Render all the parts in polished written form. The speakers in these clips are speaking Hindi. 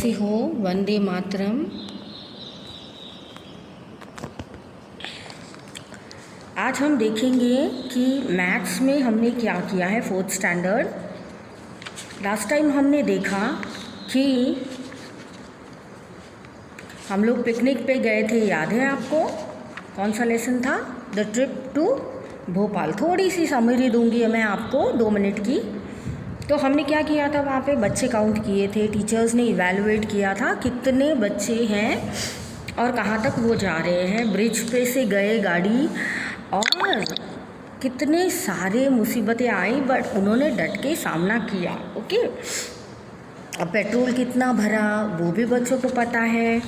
कैसे हो? वंदे मातरम। आज हम देखेंगे कि मैथ्स में हमने क्या किया है। फोर्थ स्टैंडर्ड, लास्ट टाइम हमने देखा कि हम लोग पिकनिक पे गए थे, याद है आपको? कौन सा लेसन था? The trip to Bhopal. थोड़ी सी समरी दूंगी मैं आपको 2 मिनट की। तो हमने क्या किया था, वहाँ पे बच्चे काउंट किए थे, टीचर्स ने इवैल्यूएट किया था कितने बच्चे हैं और कहाँ तक वो जा रहे हैं। ब्रिज पे से गए गाड़ी और कितने सारे मुसीबतें आई, बट उन्होंने डट के सामना किया। ओके, अब पेट्रोल कितना भरा वो भी बच्चों को पता है,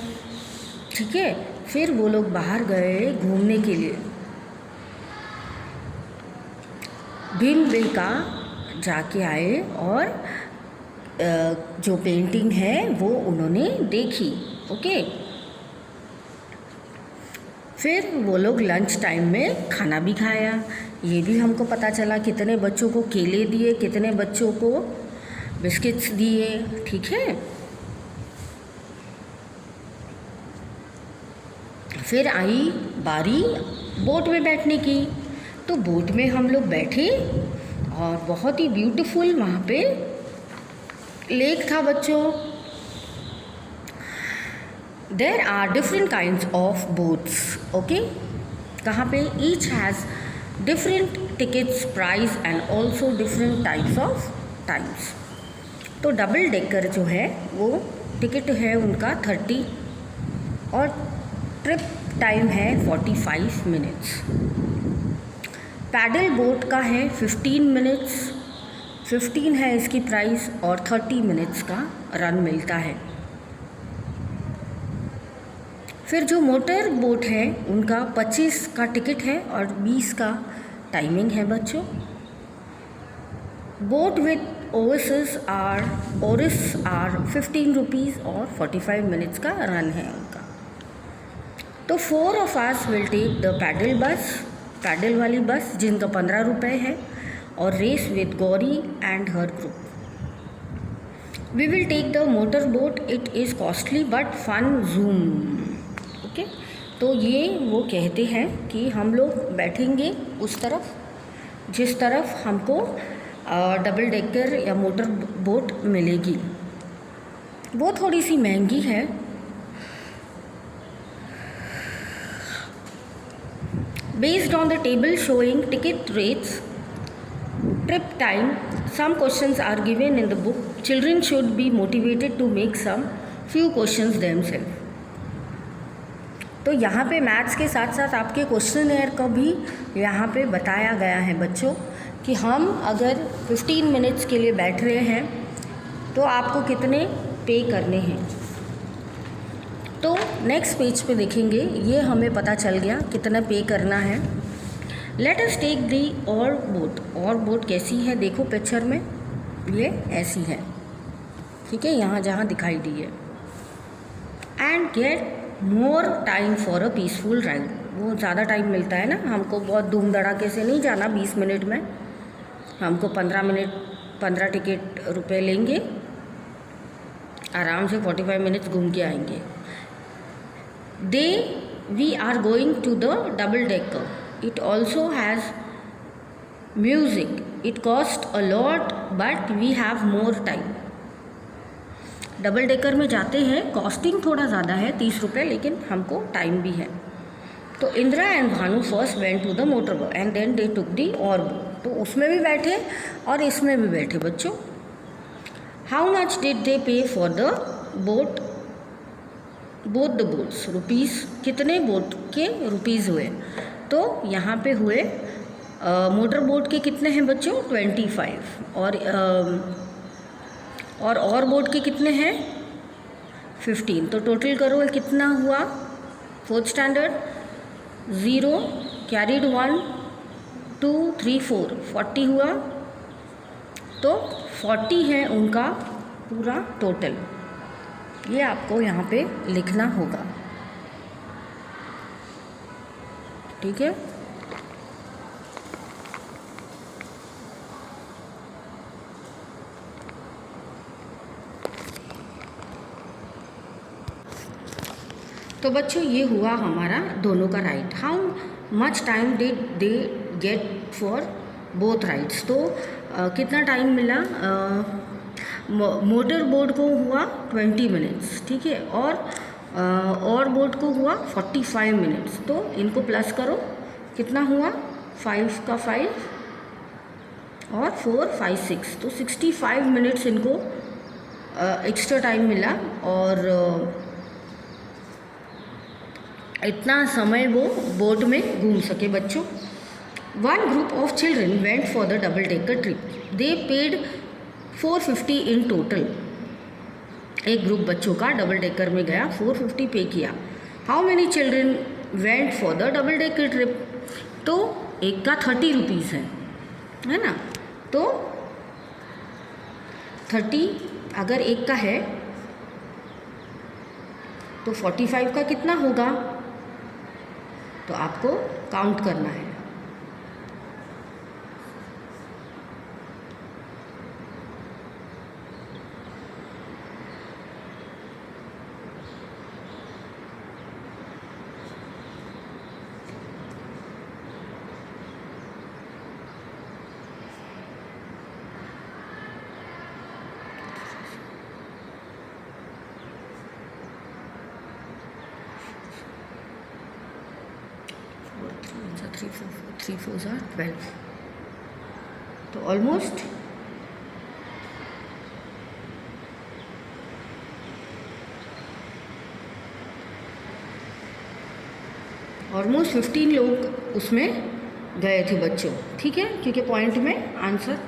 ठीक है। फिर वो लोग बाहर गए घूमने के लिए, भीमबेटका जाके आए और जो पेंटिंग है वो उन्होंने देखी। ओके, फिर वो लोग लंच टाइम में खाना भी खाया। ये भी हमको पता चला कितने बच्चों को केले दिए, कितने बच्चों को बिस्किट्स दिए, ठीक है। फिर आई बारी बोट में बैठने की। तो बोट में हम लोग बैठे और बहुत ही ब्यूटीफुल वहाँ पे लेक था बच्चों। There are different kinds of boats. Okay, कहाँ पे? Each has different tickets, price and also different types of times. तो डबल डेकर जो है वो टिकट है उनका 30 और ट्रिप टाइम है 45 मिनट्स। पैडल बोट का है 15 मिनट्स, 15 है इसकी प्राइस और 30 मिनट्स का रन मिलता है। फिर जो मोटर बोट है उनका 25 का टिकट है और 20 का टाइमिंग है बच्चों। Boat with oars are 15 rupees और 45 मिनट्स का रन है उनका। तो 4 of us will take the paddle bus, paddle वाली बस जिनका 15 रुपये है, और race with Gauri and her group. We will take the motor boat, it is costly but fun zoom. Okay, तो ये वो कहते हैं कि हम लोग बैठेंगे उस तरफ जिस तरफ हमको डबल डेकर या मोटर बोट मिलेगी। वो थोड़ी सी महंगी है। Based on the table showing ticket rates, trip time, some questions are given in the book. Children should be motivated to make some few questions themselves. तो यहाँ पे मैथ्स के साथ साथ आपके क्वेश्चनएयर का भी यहाँ पे बताया गया है बच्चों कि हम अगर 15 मिनट्स के लिए बैठ रहे हैं तो आपको कितने पे करने हैं। तो नेक्स्ट पेज पे देखेंगे, ये हमें पता चल गया कितना पे करना है। Let us take the other boat. और बोट कैसी है देखो पिक्चर में, ये ऐसी है, ठीक है, यहाँ जहाँ दिखाई दी है। And get more time for a peaceful ride. वो ज़्यादा टाइम मिलता है ना हमको, बहुत धूम धड़ाके से नहीं जाना 20 मिनट में, हमको 15 टिकट रुपए लेंगे, आराम से 45 मिनट्स घूम के आएंगे। We are going to the double decker. It also has music. It costs a lot but we have more time. Double decker में जाते हैं, कॉस्टिंग थोड़ा ज़्यादा है 30 रुपये, लेकिन हमको टाइम भी है। तो Indira and Bhanu first went to the motor boat and then they took the other boat. तो उसमें भी बैठे और इसमें भी बैठे बच्चों। हाउ मच डिड दे पे for the boat? Both the boats rupees. कितने बोट के रुपीज़ हुए? तो यहाँ पे हुए मोटर बोट के कितने हैं बच्चों? 25। और बोट के कितने हैं? 15। तो टोटल करो कितना हुआ? फोर्थ स्टैंडर्ड 0 कैरीड 1 2 3 4 40 हुआ। तो 40 है उनका पूरा टोटल। ये आपको यहाँ पे लिखना होगा, ठीक है। तो बच्चों ये हुआ हमारा दोनों का right. How much time did they get for both rights. तो कितना टाइम मिला, मोटर बोट को हुआ 20 मिनट्स, ठीक है, और बोट को हुआ 45 मिनट्स। तो इनको प्लस करो, कितना हुआ, 5 का 5 और 4 5 6, तो 65 मिनट्स इनको एक्स्ट्रा टाइम मिला और इतना समय वो बोट में घूम सके बच्चों। One group of children went for the double decker trip, they paid 450 in total. एक ग्रुप बच्चों का डबल डेकर में गया, 450 पे किया। How many children went for the double decker trip. तो एक का 30 रुपीज़ है ना, तो 30 अगर एक का है तो 45 का कितना होगा, तो आपको काउंट करना है। थ्री फोर्स आर 12, तो ऑलमोस्ट ऑलमोस्ट 15 लोग उसमें गए थे बच्चों, ठीक है, क्योंकि पॉइंट में आंसर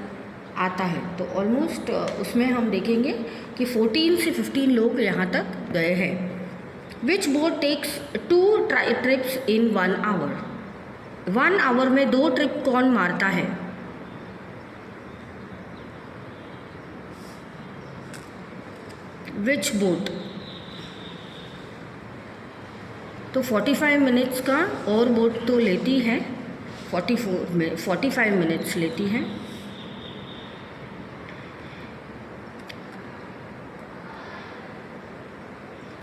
आता है। तो ऑलमोस्ट उसमें हम देखेंगे कि 14 से 15 लोग यहाँ तक गए हैं। Which boat takes 2 trips in 1 hour. 1 hour में 2 ट्रिप कौन मारता है। विच बोट, तो 45 मिनट्स का और बोट तो लेती है, 45 मिनट्स लेती है।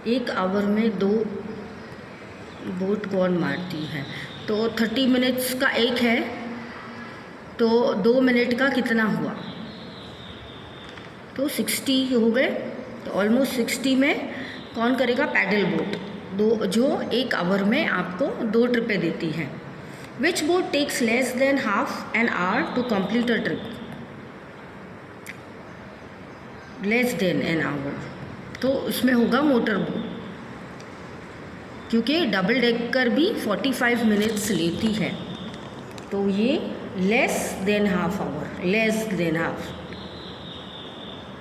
एक आवर में 2 बोट कौन मारती है, तो 30 मिनट्स का एक है, तो 2 मिनट का कितना हुआ, तो 60 हो गए। तो ऑलमोस्ट 60 में कौन करेगा, पैडल बोट, जो एक आवर में आपको 2 ट्रिपें देती है। Which boat takes less than half an hour to complete a trip. Less than an hour, तो उसमें होगा मोटर बोट, क्योंकि डबल डेकर भी 45 मिनट्स लेती है। तो ये less than half hour, less than half,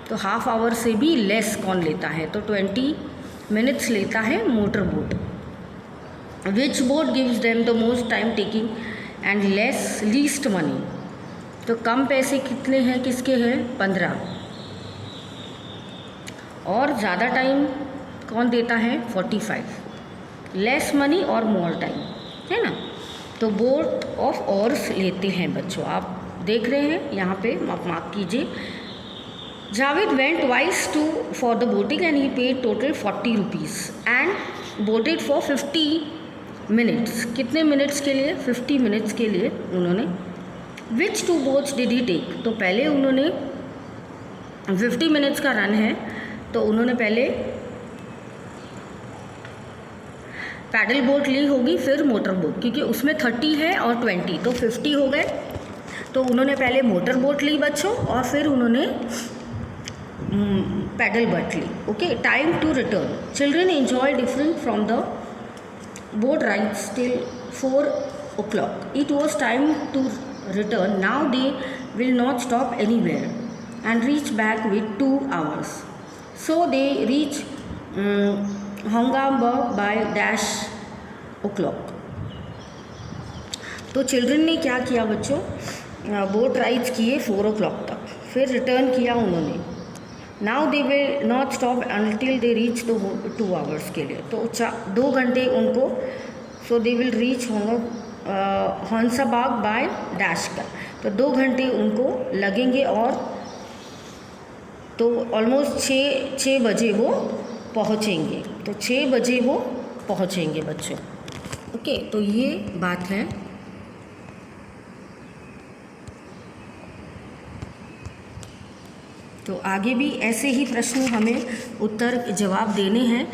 तो हाफ आवर से भी लेस कौन लेता है, तो 20 मिनट्स लेता है motor boat. Which boat gives them the most time taking and least money. तो कम पैसे कितने हैं, किसके हैं, 15, और ज़्यादा टाइम कौन देता है, 45, लेस मनी और मोर टाइम, है ना। तो बोट ऑफ ऑर्स लेते हैं बच्चों, आप देख रहे हैं यहाँ पे, आप मार्क कीजिए। Javed went twice for the boating and he paid total 40 rupees and boated for 50 minutes. कितने मिनट्स के लिए, 50 मिनट्स के लिए उन्होंने। Which 2 boats did he take. तो पहले उन्होंने 50 मिनट्स का रन है, तो उन्होंने पहले पैडल बोट ली होगी, फिर मोटर बोट, क्योंकि उसमें 30 है और 20, तो 50 हो गए। तो उन्होंने पहले मोटर बोट ली बच्चों, और फिर उन्होंने पैडल बोट ली। Okay, time to return. Children enjoy different from the boat rides till 4 o'clock. It was time to return. Now they will not stop anywhere and reach back with 2 hours. So they reach Hongamburg by -o'clock. तो चिल्ड्रन ने क्या किया बच्चों, बोट राइड्स किए 4 o'clock तक, फिर रिटर्न किया उन्होंने। Now they will not stop until they reach the 2 hours के लिए, तो 2 घंटे उनको, so they will reach Hansabagh by dash का, तो 2 घंटे उनको लगेंगे, और तो ऑलमोस्ट 6 बजे वो पहुँचेंगे। तो 6 बजे वो पहुँचेंगे बच्चों। ओके, तो ये बात है। तो आगे भी ऐसे ही प्रश्न हमें उत्तर जवाब देने हैं।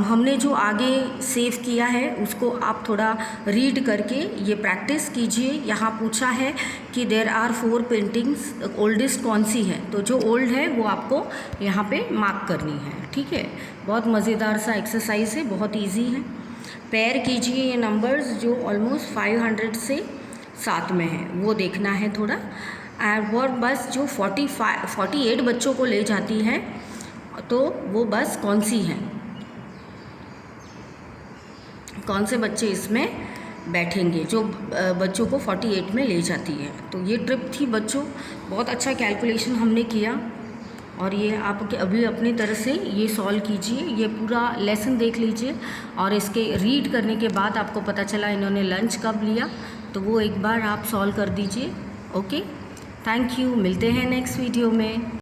हमने जो आगे सेव किया है उसको आप थोड़ा रीड करके ये प्रैक्टिस कीजिए। यहाँ पूछा है कि देयर आर 4 पेंटिंग्स, ओल्डेस्ट कौन सी है, तो जो ओल्ड है वो आपको यहाँ पे मार्क करनी है। ठीक है, बहुत मज़ेदार सा एक्सरसाइज है, बहुत इजी है। पेयर कीजिए ये नंबर्स जो ऑलमोस्ट 500 से साथ में है, वो देखना है थोड़ा। और बस जो 48 बच्चों को ले जाती है, तो वो बस कौन सी है, कौन से बच्चे इसमें बैठेंगे जो बच्चों को 48 में ले जाती है। तो ये ट्रिप थी बच्चों, बहुत अच्छा कैलकुलेशन हमने किया। और ये आप अभी अपनी तरह से ये सॉल्व कीजिए, ये पूरा लेसन देख लीजिए और इसके रीड करने के बाद आपको पता चला इन्होंने लंच कब लिया, तो वो एक बार आप सॉल्व कर दीजिए। ओके, थैंक यू, मिलते हैं नेक्स्ट वीडियो में।